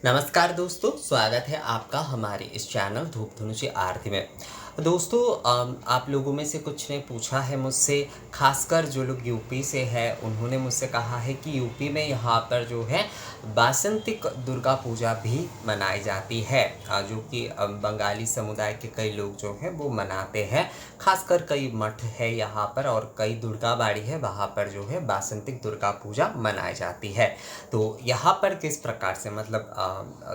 नमस्कार दोस्तों, स्वागत है आपका हमारे इस चैनल धूप धनुषी आरती में। दोस्तों, आप लोगों में से कुछ ने पूछा है मुझसे, खासकर जो लोग यूपी से हैं उन्होंने मुझसे कहा है कि यूपी में यहाँ पर जो है वासंतिक दुर्गा पूजा भी मनाई जाती है, जो कि बंगाली समुदाय के कई लोग जो हैं वो मनाते हैं। खासकर कई मठ है यहाँ पर और कई दुर्गा बाड़ी है, वहाँ पर जो है वासंतिक दुर्गा पूजा मनाई जाती है। तो यहाँ पर किस प्रकार से मतलब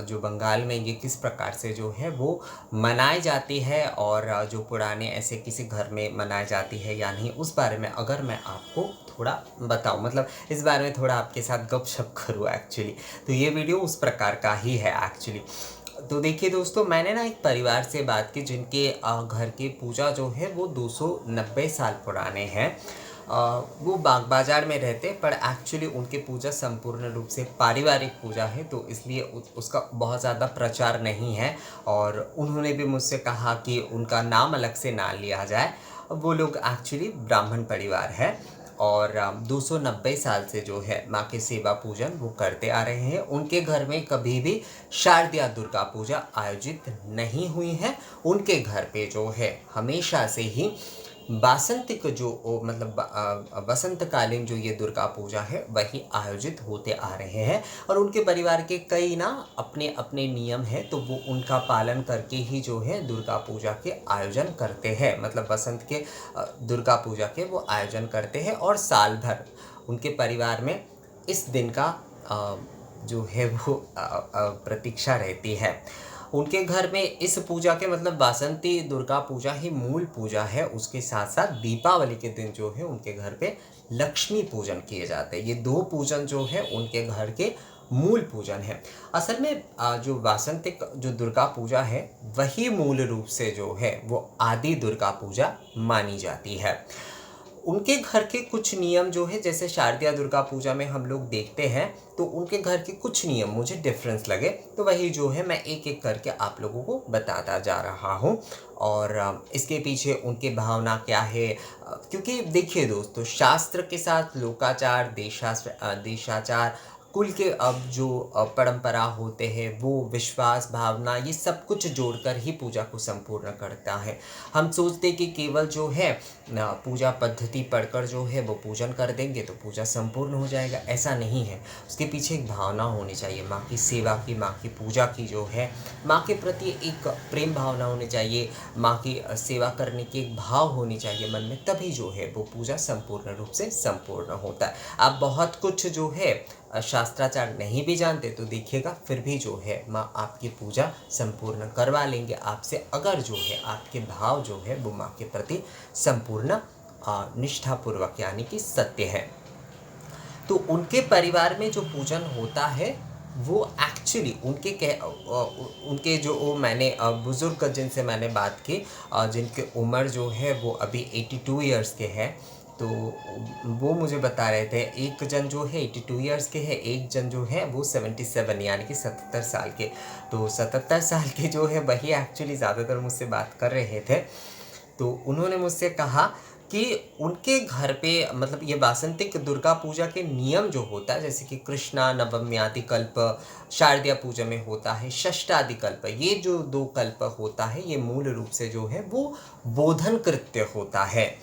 जो बंगाल में ये किस प्रकार से जो है वो मनाई जाती है और जो पुराने ऐसे किसी घर में मनाई जाती है या नहीं, उस बारे में अगर मैं आपको थोड़ा बताऊं, मतलब इस बारे में थोड़ा आपके साथ गपशप करूँ एक्चुअली, तो ये वीडियो उस प्रकार का ही है एक्चुअली। तो देखिए दोस्तों, मैंने ना एक परिवार से बात की जिनके घर की पूजा जो है वो 290 साल पुराने हैं। वो बाग बाजार में रहते, पर एक्चुअली उनकी पूजा संपूर्ण रूप से पारिवारिक पूजा है, तो इसलिए उसका बहुत ज़्यादा प्रचार नहीं है। और उन्होंने भी मुझसे कहा कि उनका नाम अलग से ना लिया जाए। वो लोग एक्चुअली ब्राह्मण परिवार है और 290 साल से जो है माँ के सेवा पूजन वो करते आ रहे हैं। उनके घर में कभी भी शारदीय दुर्गा पूजा आयोजित नहीं हुई है। उनके घर पे जो है हमेशा से ही वासंतिक जो मतलब वसंतकालीन जो ये दुर्गा पूजा है वही आयोजित होते आ रहे हैं। और उनके परिवार के कई ना अपने अपने नियम हैं, तो वो उनका पालन करके ही जो है दुर्गा पूजा के आयोजन करते हैं, मतलब वसंत के दुर्गा पूजा के वो आयोजन करते हैं। और साल भर उनके परिवार में इस दिन का जो है वो प्रतीक्षा रहती है। उनके घर में इस पूजा के मतलब वासंती दुर्गा पूजा ही मूल पूजा है, उसके साथ साथ दीपावली के दिन जो है उनके घर पे लक्ष्मी पूजन किए जाते हैं। ये दो पूजन जो है उनके घर के मूल पूजन है। असल में जो वासंतिक जो दुर्गा पूजा है वही मूल रूप से जो है वो आदि दुर्गा पूजा मानी जाती है। उनके घर के कुछ नियम जो है, जैसे शारदीय दुर्गा पूजा में हम लोग देखते हैं, तो उनके घर के कुछ नियम मुझे डिफरेंस लगे, तो वही जो है मैं एक एक करके आप लोगों को बताता जा रहा हूँ। और इसके पीछे उनकी भावना क्या है, क्योंकि देखिए दोस्तों, शास्त्र के साथ लोकाचार, देशाचार, कुल के अब जो परंपरा होते हैं, वो विश्वास, भावना, ये सब कुछ जोड़कर ही पूजा को संपूर्ण करता है। हम सोचते कि केवल जो है पूजा पद्धति पढ़कर जो है वो पूजन कर देंगे तो पूजा संपूर्ण हो जाएगा, ऐसा नहीं है। उसके पीछे एक भावना होनी चाहिए, माँ की सेवा की, माँ की पूजा की जो है, माँ के प्रति एक प्रेम भावना होनी चाहिए, माँ की सेवा करने की एक भाव होनी चाहिए मन में, तभी जो है वो पूजा संपूर्ण रूप से संपूर्ण होता है। आप बहुत कुछ जो है शास्त्राचार नहीं भी जानते तो देखिएगा फिर भी जो है माँ आपकी पूजा संपूर्ण करवा लेंगे आपसे, अगर जो है आपके भाव जो है वो माँ के प्रति संपूर्ण निष्ठापूर्वक यानी कि सत्य है। तो उनके परिवार में जो पूजन होता है वो एक्चुअली उनके जो वो मैंने बुज़ुर्ग जिनसे मैंने बात की, जिनकी उम्र जो है वो अभी 82 ईयर्स के हैं, तो वो मुझे बता रहे थे, एक जन जो है 82 ईयर्स के है, एक जन जो है वो 77 यानी कि 77 साल के। तो 77 साल के जो है वही एक्चुअली ज़्यादातर मुझसे बात कर रहे थे। तो उन्होंने मुझसे कहा कि उनके घर पे मतलब ये वासंतिक दुर्गा पूजा के नियम जो होता है, जैसे कि कृष्णा नवम्यादि कल्प शारदीय पूजा में होता है, षष्ठादि कल्प, ये जो दो कल्प होता है, ये मूल रूप से जो है वो बोधन कृत्य होता है।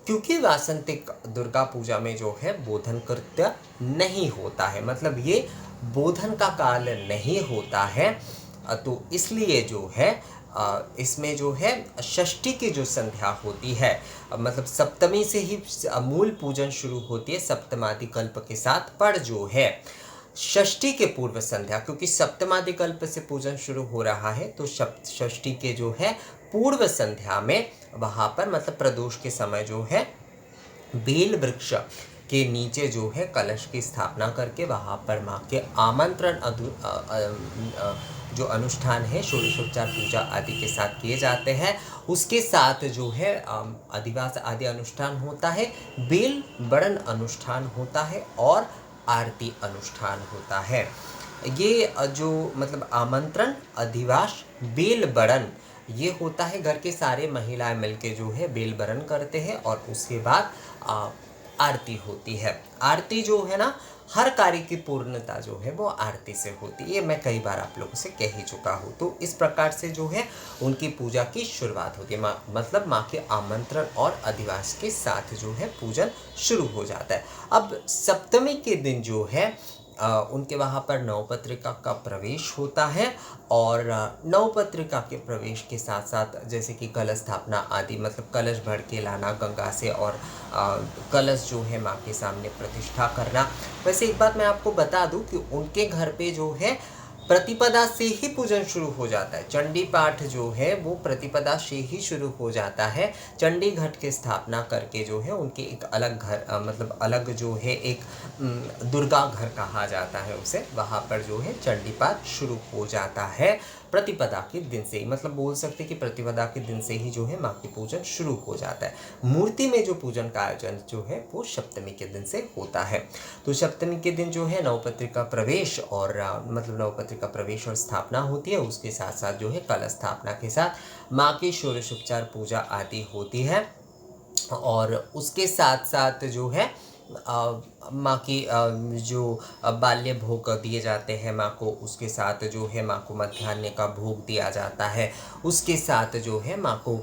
क्योंकि वासंतिक दुर्गा पूजा में जो है बोधन कृत्य नहीं होता है, मतलब ये बोधन का काल नहीं होता है, तो इसलिए जो है इसमें जो है षष्ठी की जो संध्या होती है, मतलब सप्तमी से ही मूल पूजन शुरू होती है सप्तमादि कल्प के साथ, पर जो है षष्ठी के पूर्व संध्या, क्योंकि सप्तमादि कल्प से पूजन शुरू हो रहा है, तो षष्ठी के जो है पूर्व संध्या में वहाँ पर मतलब प्रदोष के समय जो है बेल वृक्ष के नीचे जो है कलश की स्थापना करके वहाँ पर माँ के आमंत्रण जो अनुष्ठान है षोडशोपचार पूजा आदि के साथ किए जाते हैं। उसके साथ जो है अधिवास आदि अनुष्ठान होता है, बेल बड़न अनुष्ठान होता है और आरती अनुष्ठान होता है। ये जो मतलब आमंत्रण, अधिवास, बेल बड़न, ये होता है, घर के सारे महिलाएं मिलके जो है बेल बरन करते हैं और उसके बाद आरती होती है। आरती जो है ना हर कार्य की पूर्णता जो है वो आरती से होती है। ये मैं कई बार आप लोगों से कह ही चुका हूँ। तो इस प्रकार से जो है उनकी पूजा की शुरुआत होती है। मतलब माँ के आमंत्रण और अधिवास के साथ जो है पूजन शुरू हो जाता है। अब सप्तमी के दिन जो है उनके वहाँ पर नवपत्रिका का प्रवेश होता है और नवपत्रिका के प्रवेश के साथ साथ जैसे कि कलश स्थापना आदि, मतलब कलश भर के लाना गंगा से और कलश जो है माँ के सामने प्रतिष्ठा करना। वैसे एक बात मैं आपको बता दूं कि उनके घर पे जो है प्रतिपदा से ही पूजन शुरू हो जाता है। चंडी पाठ जो है वो प्रतिपदा से ही शुरू हो जाता है। चंडी घट की स्थापना करके जो है उनके एक अलग घर मतलब अलग जो है एक दुर्गा घर कहा जाता है उसे, वहाँ पर जो है चंडी पाठ शुरू हो जाता है प्रतिपदा के दिन से ही। मतलब बोल सकते कि प्रतिपदा के दिन से ही जो है माँ की पूजन शुरू हो जाता है। मूर्ति में जो पूजन का आयोजन जो है वो सप्तमी के दिन से होता है। तो सप्तमी के दिन जो है नवपत्रिका प्रवेश और मतलब नवपत्रिका प्रवेश और स्थापना होती है। उसके साथ साथ जो है कलश स्थापना के साथ माँ की षोडशोपचार पूजा आदि होती है और उसके साथ साथ जो है माँ की जो बाल्य भोग दिए जाते हैं माँ को, उसके साथ जो है माँ को मध्याह्न का भोग दिया जाता है। उसके साथ जो है माँ को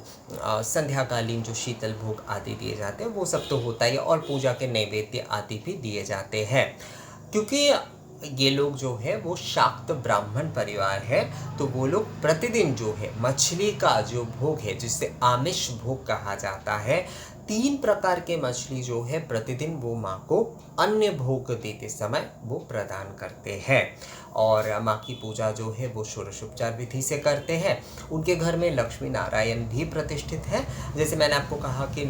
संध्याकालीन जो शीतल भोग आदि दिए जाते हैं वो सब तो होता ही है और पूजा के नैवेद्य आदि भी दिए जाते हैं। क्योंकि ये लोग जो है वो शाक्त ब्राह्मण परिवार है, तो वो लोग प्रतिदिन जो है मछली का जो भोग है जिसे आमिष भोग कहा जाता है, 3 प्रकार के मछली जो है प्रतिदिन वो माँ को अन्य भोग देते समय वो प्रदान करते हैं। और माँ की पूजा जो है वो षोडशोपचार विधि से करते हैं। उनके घर में लक्ष्मी नारायण भी प्रतिष्ठित है। जैसे मैंने आपको कहा कि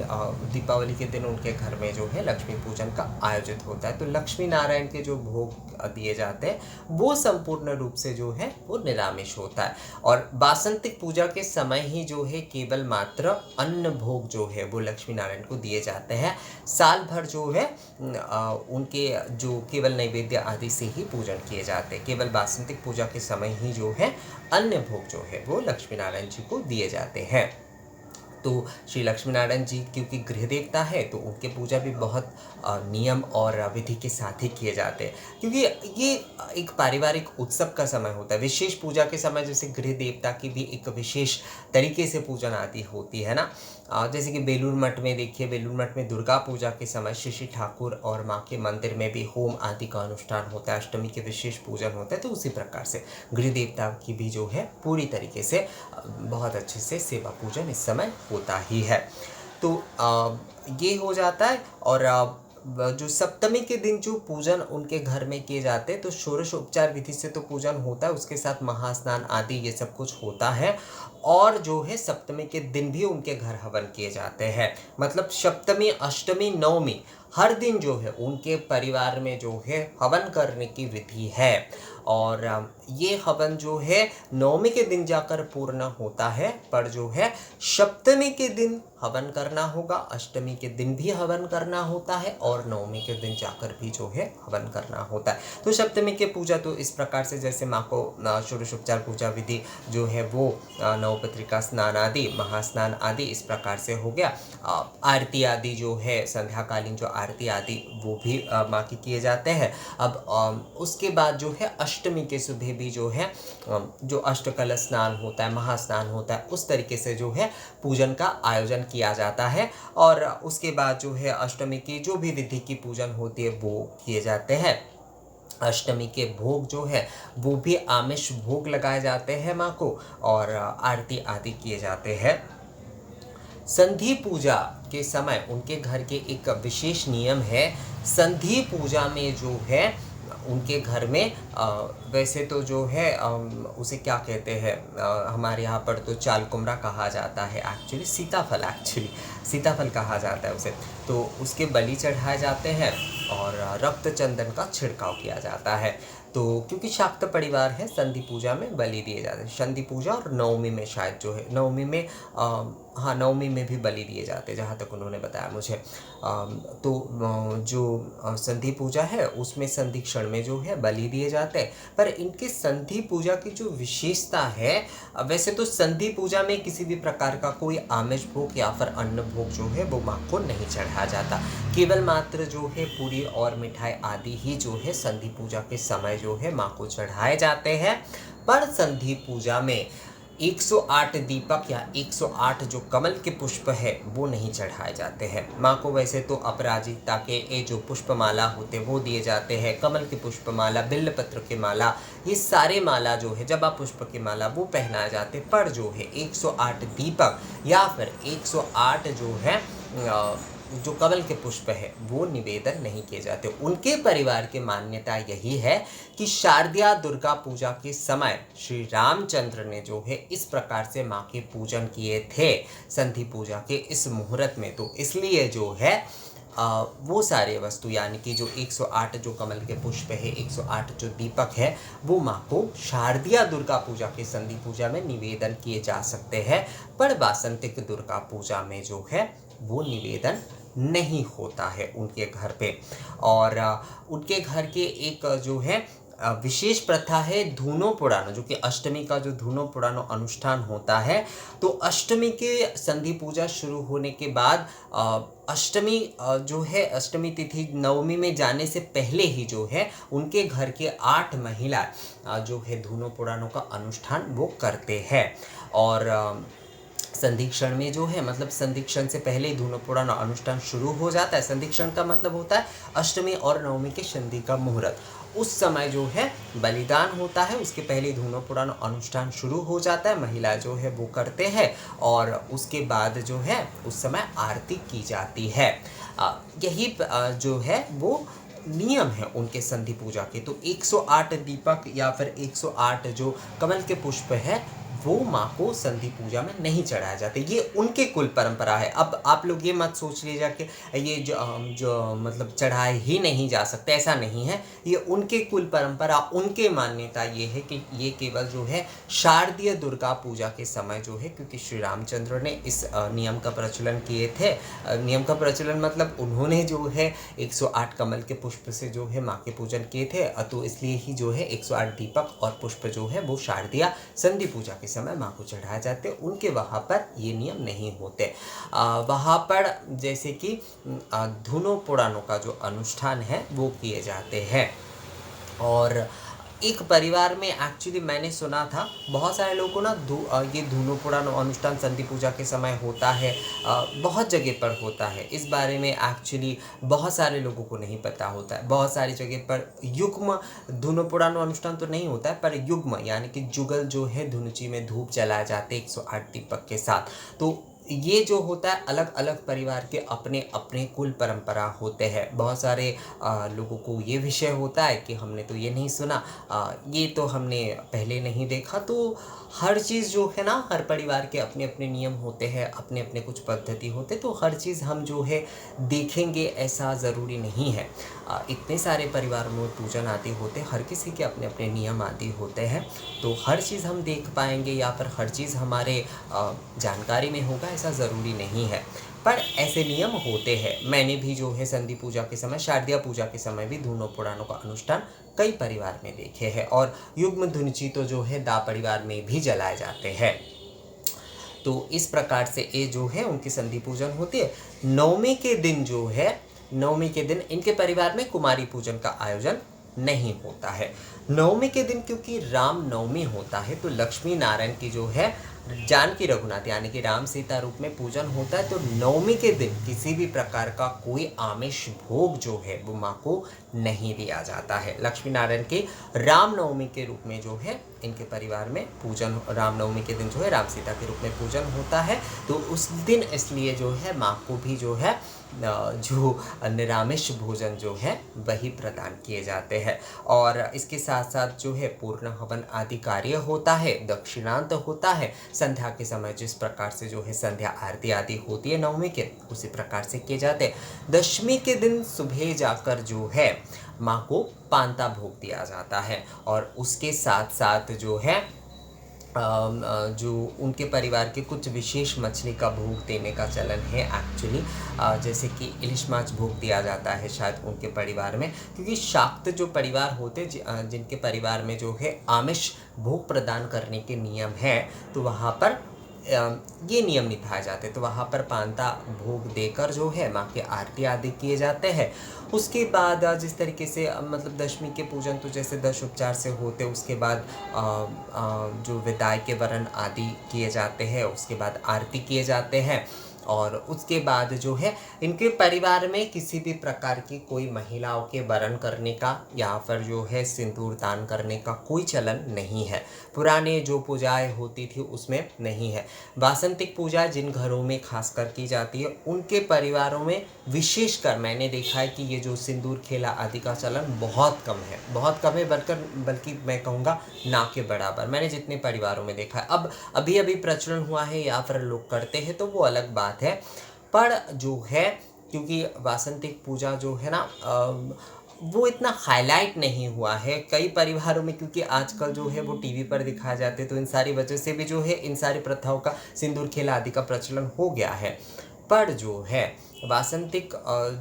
दीपावली के दिन उनके घर में जो है लक्ष्मी पूजन का आयोजित होता है, तो लक्ष्मी नारायण के जो भोग दिए जाते हैं वो संपूर्ण रूप से जो है वो निरामिष होता है। और वासंतिक पूजा के समय ही जो है केवल मात्र अन्न भोग जो है वो लक्ष्मी नारायण को दिए जाते हैं। साल भर जो है उनके जो केवल नैवेद्य आदि से ही पूजन किए जाते हैं। केवल वासंतिक पूजा के समय ही जो है अन्य भोग जो है वो लक्ष्मी नारायण जी को दिए जाते हैं। तो श्री लक्ष्मी नारायण जी क्योंकि गृह देवता है तो उनके पूजा भी बहुत नियम और विधि के साथ ही किए जाते हैं, क्योंकि ये एक पारिवारिक उत्सव का समय होता है। विशेष पूजा के समय जैसे गृह देवता की भी एक विशेष तरीके से पूजन आदि होती है ना। जैसे कि बेलूर मठ में देखिए, बेलूर मठ में दुर्गा पूजा के समय श्री ठाकुर और माँ के मंदिर में भी होम आदि का अनुष्ठान होता है, अष्टमी के विशेष पूजन होता है। तो उसी प्रकार से गृह देवता की भी जो है पूरी तरीके से बहुत अच्छे से सेवा पूजन इस समय होता ही है। तो ये हो जाता है। और जो सप्तमी के दिन जो पूजन उनके घर में किए जाते हैं, तो षोडशोपचार विधि से तो पूजन होता है, उसके साथ महास्नान आदि ये सब कुछ होता है। और जो है सप्तमी के दिन भी उनके घर हवन किए जाते हैं। मतलब सप्तमी, अष्टमी, नवमी हर दिन जो है उनके परिवार में जो है हवन करने की विधि है। और ये हवन जो है नवमी के दिन जाकर पूर्ण होता है, पर जो है सप्तमी के दिन हवन करना होगा, अष्टमी के दिन भी हवन करना होता है और नवमी के दिन जाकर भी जो है हवन करना होता है। तो सप्तमी के पूजा तो इस प्रकार से, जैसे माँ को षोडशोपचार पूजा विधि जो है वो नवपत्रिका स्नान आदि, महास्नान आदि इस प्रकार से हो गया। आरती आदि जो है संध्याकालीन जो आरती आदि वो भी माँ की किए जाते हैं। अब उसके बाद जो है अष्टमी के सुबह भी जो है जो अष्टकलश स्नान होता है, महास्नान होता है, उस तरीके से जो है पूजन का आयोजन किया जाता है। और उसके बाद जो है अष्टमी की जो भी विधि की पूजन होती है वो किए जाते हैं। अष्टमी के भोग जो है वो भी आमिष भोग लगाए जाते हैं माँ को और आरती आदि किए जाते हैं। संधि पूजा के समय उनके घर के एक विशेष नियम है। संधि पूजा में जो है उनके घर में वैसे तो जो है उसे क्या कहते हैं, हमारे यहाँ पर तो चाल कुमड़ा कहा जाता है, एक्चुअली सीताफल कहा जाता है उसे। तो उसके बलि चढ़ाए जाते हैं और रक्त चंदन का छिड़काव किया जाता है। तो क्योंकि शाक्त परिवार है, संधि पूजा में बलि दिए जाते हैं। संधि पूजा और नवमी में शायद जो है, नवमी में हाँ, नवमी में भी बलि दिए जाते हैं, जहाँ तक उन्होंने बताया मुझे। तो जो संधि पूजा है उसमें संधि क्षण में जो है बलि दिए जाते हैं। पर इनके संधि पूजा की जो विशेषता है, वैसे तो संधि पूजा में किसी भी प्रकार का कोई आमिष भोग या फिर अन्न भोग जो है वो माँ को नहीं चढ़ाया जाता। केवल मात्र जो है पूरी और मिठाई आदि ही जो है संधि पूजा के समय जो है माँ को चढ़ाए जाते हैं। पर संधि पूजा में 108 दीपक या 108 जो कमल के पुष्प है वो नहीं चढ़ाए जाते हैं माँ को। वैसे तो अपराजिता के ये जो पुष्पमाला होते वो दिए जाते हैं, कमल के पुष्पमाला, बिल्वपत्र के माला, ये सारे माला जो है जबा पुष्प के माला वो पहनाए जाते। पर जो है 108 दीपक या फिर 108 जो है जो कमल के पुष्प है वो निवेदन नहीं किए जाते। उनके परिवार की मान्यता यही है कि शारदीय दुर्गा पूजा के समय श्री रामचंद्र ने जो है इस प्रकार से माँ के पूजन किए थे संधि पूजा के इस मुहूर्त में। तो इसलिए जो है वो सारे वस्तु यानी कि जो 108 जो कमल के पुष्प है, 108 जो दीपक है, वो माँ को शारदीय दुर्गा पूजा के संधि पूजा में निवेदन किए जा सकते हैं। पर वासंतिक दुर्गा पूजा में जो है वो निवेदन नहीं होता है उनके घर पे। और उनके घर के एक जो है विशेष प्रथा है धूनो पुरानो, जो कि अष्टमी का जो धूनो पुरानो अनुष्ठान होता है। तो अष्टमी के संधि पूजा शुरू होने के बाद अष्टमी जो है अष्टमी तिथि नवमी में जाने से पहले ही जो है उनके घर के 8 महिला जो है धूनो पुरानो का अनुष्ठान वो करते हैं। और संधिक्षण में जो है मतलब संधिक्षण से पहले ही धूनो पुराण अनुष्ठान शुरू हो जाता है। संधिक्षण का मतलब होता है अष्टमी और नवमी के संधि का मुहूर्त। उस समय जो है बलिदान होता है, उसके पहले धूनो पुराण अनुष्ठान शुरू हो जाता है, महिला जो है वो करते हैं और उसके बाद जो है उस समय आरती की जाती है। यही जो है वो नियम है उनके संधि पूजा के। तो 108 दीपक या फिर 108 जो कमल के पुष्प है वो माँ को संधि पूजा में नहीं चढ़ाए जाते। ये उनके कुल परंपरा है। अब आप लोग ये मत सोच लीजिए कि ये जो मतलब चढ़ाए ही नहीं जा सकते, ऐसा नहीं है। ये उनके कुल परंपरा, उनके मान्यता ये है कि ये केवल जो है शारदीय दुर्गा पूजा के समय जो है, क्योंकि श्री रामचंद्र ने इस नियम का प्रचलन किए थे। नियम का प्रचलन मतलब उन्होंने जो है 108 कमल के पुष्प से जो है माँ के पूजन किए थे, तो इसलिए ही जो है 108 दीपक और पुष्प जो है वो शारदीय संधि पूजा के समय माँ को चढ़ाए जाते। उनके वहाँ पर ये नियम नहीं होते। वहाँ पर जैसे कि धुनो पुराणों का जो अनुष्ठान है वो किए जाते हैं। और एक परिवार में एक्चुअली मैंने सुना था बहुत सारे लोगों को ना ये धूनो पुराण अनुष्ठान संधि पूजा के समय होता है, बहुत जगह पर होता है। इस बारे में एक्चुअली बहुत सारे लोगों को नहीं पता होता है। बहुत सारी जगह पर युग्म धूनो पुराण अनुष्ठान तो नहीं होता है, पर युग्म यानी कि जुगल जो है धुनुची में धूप जलाए जाते 108 दीपक के साथ। तो ये जो होता है अलग अलग परिवार के अपने अपने कुल परंपरा होते हैं। बहुत सारे लोगों को ये विषय होता है कि हमने तो ये नहीं सुना, ये तो हमने पहले नहीं देखा। तो हर चीज़ जो है ना, हर परिवार के अपने अपने नियम होते हैं, अपने अपने कुछ पद्धति होते, तो हर चीज़ हम जो है देखेंगे ऐसा ज़रूरी नहीं है। इतने सारे परिवारों में पूजन आदि होते, हर किसी के अपने अपने नियम आदि होते हैं, तो हर चीज़ हम देख पाएंगे या फिर हर चीज़ हमारे जानकारी में होगा ऐसा ज़रूरी नहीं है। पर ऐसे नियम होते हैं। मैंने भी जो है संधि पूजा के समय, शारदीय पूजा के समय भी धूनो पुराणों का अनुष्ठान कई परिवार में देखे हैं। और युग्म धुनुची तो जो है दा परिवार में भी जलाए जाते हैं। तो इस प्रकार से ये जो है उनकी संधि पूजन होती है। नवमी के दिन जो है, नवमी के दिन इनके परिवार में कुमारी पूजन का आयोजन नहीं होता है। नवमी के दिन क्योंकि राम नवमी होता है, तो लक्ष्मी नारायण की जो है जानकी रघुनाथ यानी कि राम सीता रूप में पूजन होता है। तो नवमी के दिन किसी भी प्रकार का कोई आमिष भोग जो है वो माँ को नहीं दिया जाता है। लक्ष्मी नारायण के राम नवमी के रूप में जो है इनके परिवार में पूजन, राम नवमी के दिन जो है राम सीता के रूप में पूजन होता है। तो उस दिन इसलिए जो है माँ को भी जो है जो निरामिष भोजन जो है वही प्रदान किए जाते हैं। और इसके साथ साथ जो है पूर्ण हवन आदि कार्य होता है, दक्षिणांत होता है। संध्या के समय जिस प्रकार से जो है संध्या आरती आदि होती है नवमी के, उसी प्रकार से किए जाते हैं। दशमी के दिन सुबह जाकर जो है माँ को पांता भोग दिया जाता है। और उसके साथ साथ जो है जो उनके परिवार के कुछ विशेष मछली का भोग देने का चलन है एक्चुअली। जैसे कि इलिश माछ भोग दिया जाता है शायद उनके परिवार में, क्योंकि शाक्त जो परिवार होते जिनके परिवार में जो है आमिष भोग प्रदान करने के नियम हैं, तो वहाँ पर ये नियम निभाए जाते हैं। तो वहाँ पर पांता भोग देकर जो है माँ की आरती आदि किए जाते हैं। उसके बाद जिस तरीके से मतलब दशमी के पूजन तो जैसे 10 उपचार से होते, उसके बाद जो विदाई के वरण आदि किए जाते हैं, उसके बाद आरती किए जाते हैं। और उसके बाद जो है इनके परिवार में किसी भी प्रकार की कोई महिलाओं के वरण करने का या फिर जो है सिंदूर दान करने का कोई चलन नहीं है। पुराने जो पूजाएं होती थी उसमें नहीं है। वासंतिक पूजा जिन घरों में खासकर की जाती है उनके परिवारों में विशेषकर मैंने देखा है कि ये जो सिंदूर खेला आदि का चलन बहुत कम है, बहुत कम है, बल्कि मैं कहूँगा ना के बराबर मैंने जितने परिवारों में देखा है। अब अभी अभी प्रचलन हुआ है या फिर लोग करते हैं तो वो अलग बात है, पर जो है क्योंकि वासंतिक पूजा जो है ना वो इतना हाईलाइट नहीं हुआ है कई परिवारों में, क्योंकि आजकल जो है वो टीवी पर दिखाए जाते, तो इन सारी वजह से भी जो है इन सारी प्रथाओं का सिंदूर खेला आदि का प्रचलन हो गया है। पर जो है वासंतिक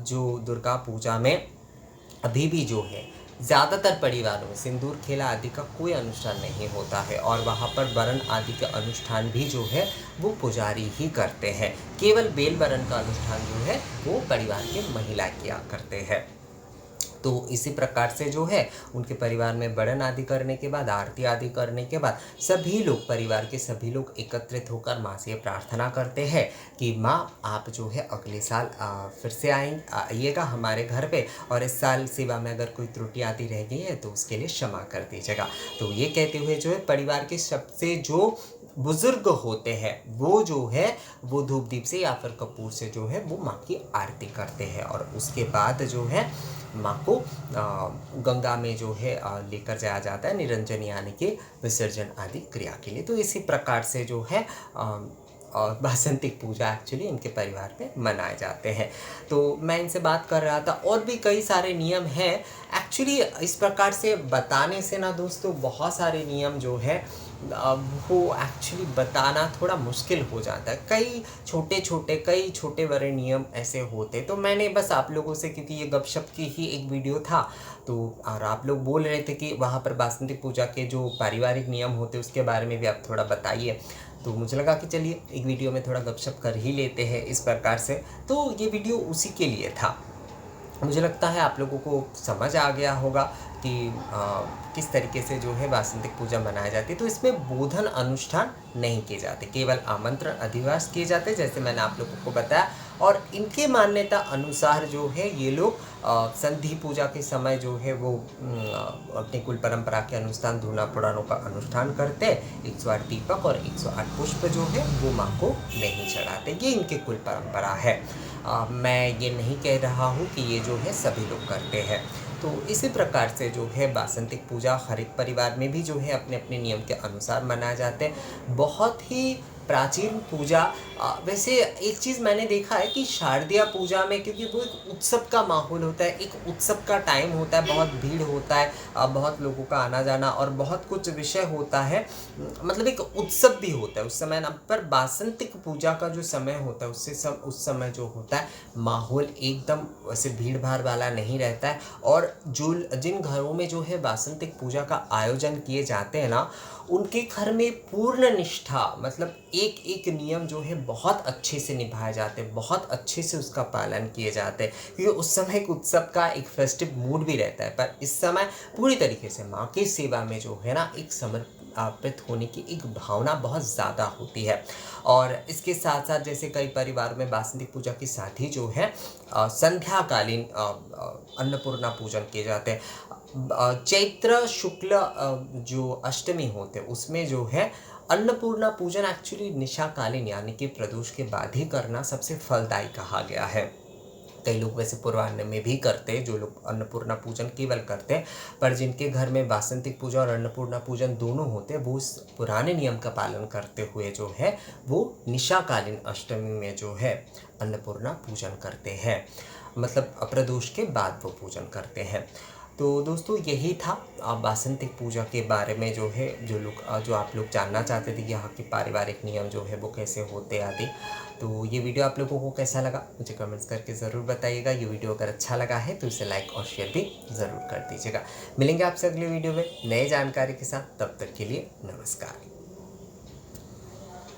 जो दुर्गा पूजा में अभी भी जो है ज़्यादातर परिवारों में सिंदूर खेला आदि का कोई अनुष्ठान नहीं होता है, और वहाँ पर वरण आदि के अनुष्ठान भी जो है वो पुजारी ही करते हैं। केवल बेल वरण का अनुष्ठान जो है वो परिवार के महिला किया करते हैं। तो इसी प्रकार से जो है उनके परिवार में वरण आदि करने के बाद, आरती आदि करने के बाद सभी लोग, परिवार के सभी लोग एकत्रित होकर माँ से प्रार्थना करते हैं कि माँ आप जो है अगले साल फिर से आइएगा हमारे घर पे, और इस साल सेवा में अगर कोई त्रुटि आदि रह गई है तो उसके लिए क्षमा कर दीजिएगा। तो ये कहते हुए जो है परिवार के सबसे जो बुजुर्ग होते हैं वो जो है वो धूप दीप से या फिर कपूर से जो है वो माँ की आरती करते हैं, और उसके बाद जो है माँ को गंगा में जो है लेकर जाया जाता है निरंजन यानी कि विसर्जन आदि क्रिया के लिए। तो इसी प्रकार से जो है और वासंतिक पूजा एक्चुअली इनके परिवार में मनाए जाते हैं। तो मैं इनसे बात कर रहा था, और भी कई सारे नियम हैं एक्चुअली। इस प्रकार से बताने से ना दोस्तों बहुत सारे नियम जो है वो एक्चुअली बताना थोड़ा मुश्किल हो जाता है। कई छोटे बड़े नियम ऐसे होते, तो मैंने बस आप लोगों से, क्योंकि ये गपशप की ही एक वीडियो था, तो और आप लोग बोल रहे थे कि वहाँ पर वासंतिक पूजा के जो पारिवारिक नियम होते उसके बारे में भी आप थोड़ा बताइए, तो मुझे लगा कि चलिए एक वीडियो में थोड़ा गपशप कर ही लेते हैं इस प्रकार से। तो ये वीडियो उसी के लिए था। मुझे लगता है आप लोगों को समझ आ गया होगा कि किस तरीके से जो है वासंतिक पूजा मनाई जाती है। तो इसमें बोधन अनुष्ठान नहीं किए जाते, केवल आमंत्रण अधिवास किए जाते जैसे मैंने आप लोगों को बताया। और इनके मान्यता अनुसार जो है ये लोग संधि पूजा के समय जो है वो अपनी कुल परंपरा के अनुसार धूना पुराणों का अनुष्ठान करते हैं। 108 दीपक और 108 पुष्प जो है वो माँ को नहीं चढ़ाते, ये इनकी कुल परंपरा है। मैं ये नहीं कह रहा हूँ कि ये जो है सभी लोग करते हैं। तो इसी प्रकार से जो है वासंतिक पूजा हर एक परिवार में भी जो है अपने अपने नियम के अनुसार मनाए जाते हैं। बहुत ही प्राचीन पूजा। वैसे एक चीज़ मैंने देखा है कि शारदीय पूजा में, क्योंकि वो एक उत्सव का माहौल होता है, एक उत्सव का टाइम होता है, बहुत भीड़ होता है, बहुत लोगों का आना जाना और बहुत कुछ विषय होता है, मतलब एक उत्सव भी होता है उस समय ना। पर वासंतिक पूजा का जो समय होता है उस समय जो होता है माहौल एकदम वैसे भीड़ भाड़ वाला नहीं रहता है। और जिन घरों में जो है वासंतिक पूजा का आयोजन किए जाते हैं ना, उनके घर में पूर्ण निष्ठा, मतलब एक एक नियम जो है बहुत अच्छे से निभाए जाते हैं, बहुत अच्छे से उसका पालन किए जाते हैं, क्योंकि उस समय एक उत्सव का एक फेस्टिव मूड भी रहता है। पर इस समय पूरी तरीके से माँ की सेवा में जो है ना एक समर्पित होने की एक भावना बहुत ज़्यादा होती है। और इसके साथ साथ जैसे कई परिवार में वासंतिक पूजा के साथ ही जो है संध्याकालीन अन्नपूर्णा पूजन किए जाते हैं। चैत्र शुक्ल जो अष्टमी होते हैं उसमें जो है अन्नपूर्णा पूजन एक्चुअली निशाकालीन यानी कि प्रदोष के बाद ही करना सबसे फलदायी कहा गया है। कई लोग वैसे पूर्वाह्न में भी करते हैं, जो लोग अन्नपूर्णा पूजन केवल करते हैं, पर जिनके घर में वासंतिक पूजा और अन्नपूर्णा पूजन दोनों होते हैं वो इस पुराने नियम का पालन करते हुए जो है वो निशाकालीन अष्टमी में जो है अन्नपूर्णा पूजन करते हैं, मतलब प्रदोष के बाद वो पूजन करते हैं। तो दोस्तों यही था वासंतिक पूजा के बारे में, जो है जो आप लोग जानना चाहते थे कि यहाँ के पारिवारिक नियम जो है वो कैसे होते आदि। तो ये वीडियो आप लोगों को कैसा लगा मुझे कमेंट्स करके ज़रूर बताइएगा। ये वीडियो अगर अच्छा लगा है तो इसे लाइक और शेयर भी ज़रूर कर दीजिएगा। मिलेंगे आपसे अगले वीडियो में नए जानकारी के साथ, तब तक के लिए नमस्कार।